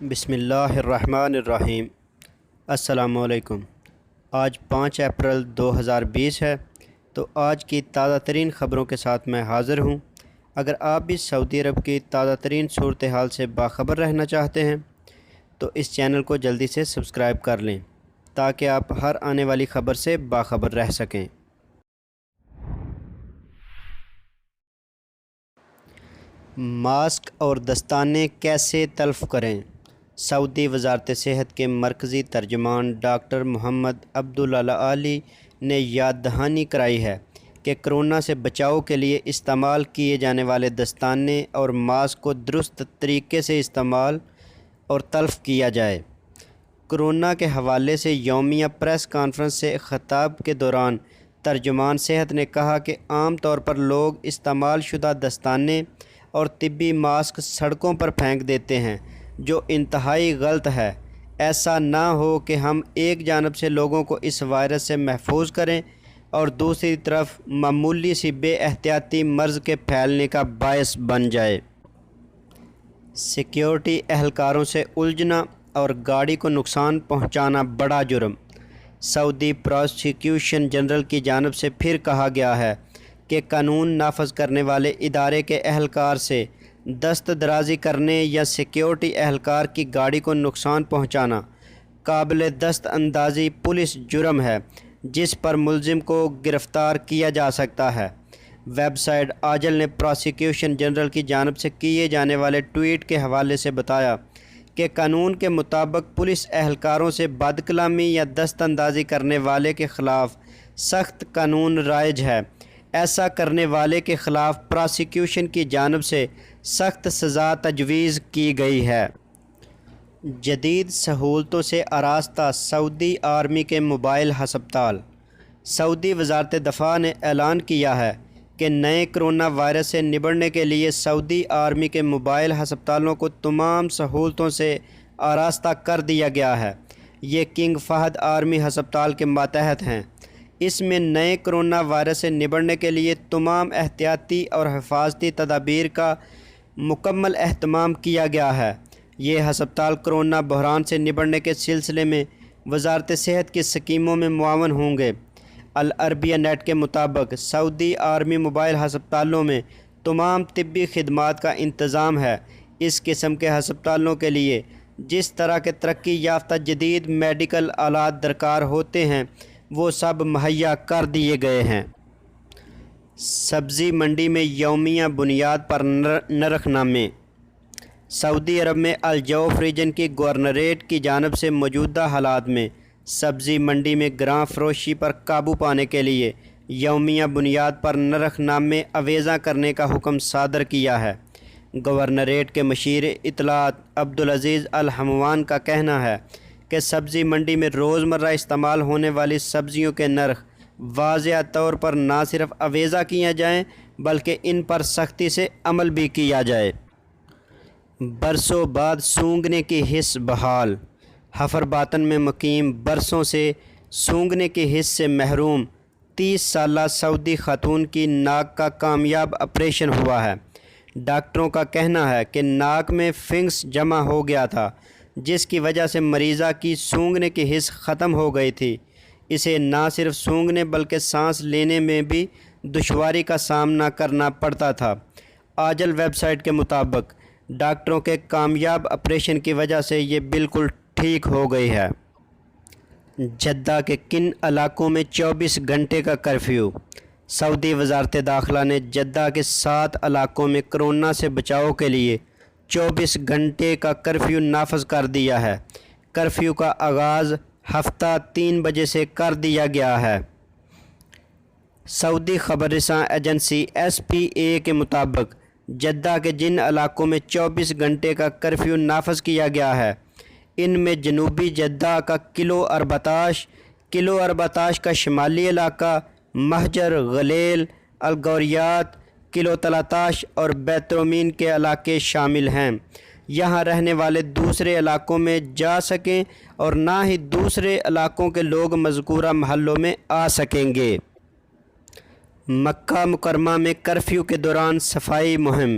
بسم اللہ الرحمن الرحیم۔ السلام علیکم۔ آج 5 اپریل 2020 ہے، تو آج کی تازہ ترین خبروں کے ساتھ میں حاضر ہوں۔ اگر آپ بھی سعودی عرب کی تازہ ترین صورتحال سے باخبر رہنا چاہتے ہیں تو اس چینل کو جلدی سے سبسکرائب کر لیں تاکہ آپ ہر آنے والی خبر سے باخبر رہ سکیں۔ ماسک اور دستانے کیسے تلف کریں؟ سعودی وزارت صحت کے مرکزی ترجمان ڈاکٹر محمد عبدالعالی نے یاد دہانی کرائی ہے کہ کرونا سے بچاؤ کے لیے استعمال کیے جانے والے دستانے اور ماسک کو درست طریقے سے استعمال اور تلف کیا جائے۔ کرونا کے حوالے سے یومیہ پریس کانفرنس سے خطاب کے دوران ترجمان صحت نے کہا کہ عام طور پر لوگ استعمال شدہ دستانے اور طبی ماسک سڑکوں پر پھینک دیتے ہیں، جو انتہائی غلط ہے۔ ایسا نہ ہو کہ ہم ایک جانب سے لوگوں کو اس وائرس سے محفوظ کریں اور دوسری طرف معمولی سی بے احتیاطی مرض کے پھیلنے کا باعث بن جائے۔ سیکیورٹی اہلکاروں سے الجھنا اور گاڑی کو نقصان پہنچانا بڑا جرم۔ سعودی پراسیکیوشن جنرل کی جانب سے پھر کہا گیا ہے کہ قانون نافذ کرنے والے ادارے کے اہلکار سے دست درازی کرنے یا سیکیورٹی اہلکار کی گاڑی کو نقصان پہنچانا قابل دست اندازی پولیس جرم ہے، جس پر ملزم کو گرفتار کیا جا سکتا ہے۔ ویب سائٹ آجل نے پراسیکیوشن جنرل کی جانب سے کیے جانے والے ٹویٹ کے حوالے سے بتایا کہ قانون کے مطابق پولیس اہلکاروں سے بدکلامی یا دست اندازی کرنے والے کے خلاف سخت قانون رائج ہے۔ ایسا کرنے والے کے خلاف پراسیکیوشن کی جانب سے سخت سزا تجویز کی گئی ہے۔ جدید سہولتوں سے آراستہ سعودی آرمی کے موبائل ہسپتال۔ سعودی وزارت دفاع نے اعلان کیا ہے کہ نئے کرونا وائرس سے نبٹنے کے لیے سعودی آرمی کے موبائل ہسپتالوں کو تمام سہولتوں سے آراستہ کر دیا گیا ہے۔ یہ کنگ فہد آرمی ہسپتال کے ماتحت ہیں۔ اس میں نئے کرونا وائرس سے نبٹنے کے لیے تمام احتیاطی اور حفاظتی تدابیر کا مکمل اہتمام کیا گیا ہے۔ یہ ہسپتال کرونا بحران سے نبٹنے کے سلسلے میں وزارت صحت کی اسکیموں میں معاون ہوں گے۔ العربیہ نیٹ کے مطابق سعودی آرمی موبائل ہسپتالوں میں تمام طبی خدمات کا انتظام ہے۔ اس قسم کے ہسپتالوں کے لیے جس طرح کے ترقی یافتہ جدید میڈیکل آلات درکار ہوتے ہیں وہ سب مہیا کر دیے گئے ہیں۔ سبزی منڈی میں یومیہ بنیاد پر نرخ نامے۔ سعودی عرب میں الجوف ریجن کی گورنریٹ کی جانب سے موجودہ حالات میں سبزی منڈی میں گراں فروشی پر قابو پانے کے لیے یومیہ بنیاد پر نرخ نامے اویزاں کرنے کا حکم صادر کیا ہے۔ گورنریٹ کے مشیر اطلاعات عبدالعزیز الحموان کا کہنا ہے کہ سبزی منڈی میں روزمرہ استعمال ہونے والی سبزیوں کے نرخ واضح طور پر نہ صرف اویزا کیا جائیں بلکہ ان پر سختی سے عمل بھی کیا جائے۔ برسوں بعد سونگھنے کی حس بحال۔ حفر باطن میں مقیم برسوں سے سونگھنے کی حس سے محروم 30 سالہ سعودی خاتون کی ناک کا کامیاب آپریشن ہوا ہے۔ ڈاکٹروں کا کہنا ہے کہ ناک میں فنگس جمع ہو گیا تھا، جس کی وجہ سے مریضہ کی سونگھنے کی حس ختم ہو گئی تھی۔ اسے نہ صرف سونگھنے بلکہ سانس لینے میں بھی دشواری کا سامنا کرنا پڑتا تھا۔ آجل ویب سائٹ کے مطابق ڈاکٹروں کے کامیاب آپریشن کی وجہ سے یہ بالکل ٹھیک ہو گئی ہے۔ جدہ کے کن علاقوں میں 24 گھنٹے کا کرفیو۔ سعودی وزارت داخلہ نے جدہ کے 7 علاقوں میں کرونا سے بچاؤ کے لیے 24 گھنٹے کا کرفیو نافذ کر دیا ہے۔ کرفیو کا آغاز ہفتہ 3 بجے سے کر دیا گیا ہے۔ سعودی خبر رساں ایجنسی SPA کے مطابق جدہ کے جن علاقوں میں 24 گھنٹے کا کرفیو نافذ کیا گیا ہے ان میں جنوبی جدہ کا کلو 14 کا شمالی علاقہ، مہجر، غلیل، الگوریات، کلو 13 اور بیترومین کے علاقے شامل ہیں۔ یہاں رہنے والے دوسرے علاقوں میں جا سکیں اور نہ ہی دوسرے علاقوں کے لوگ مذکورہ محلوں میں آ سکیں گے۔ مکہ مکرمہ میں کرفیو کے دوران صفائی مہم۔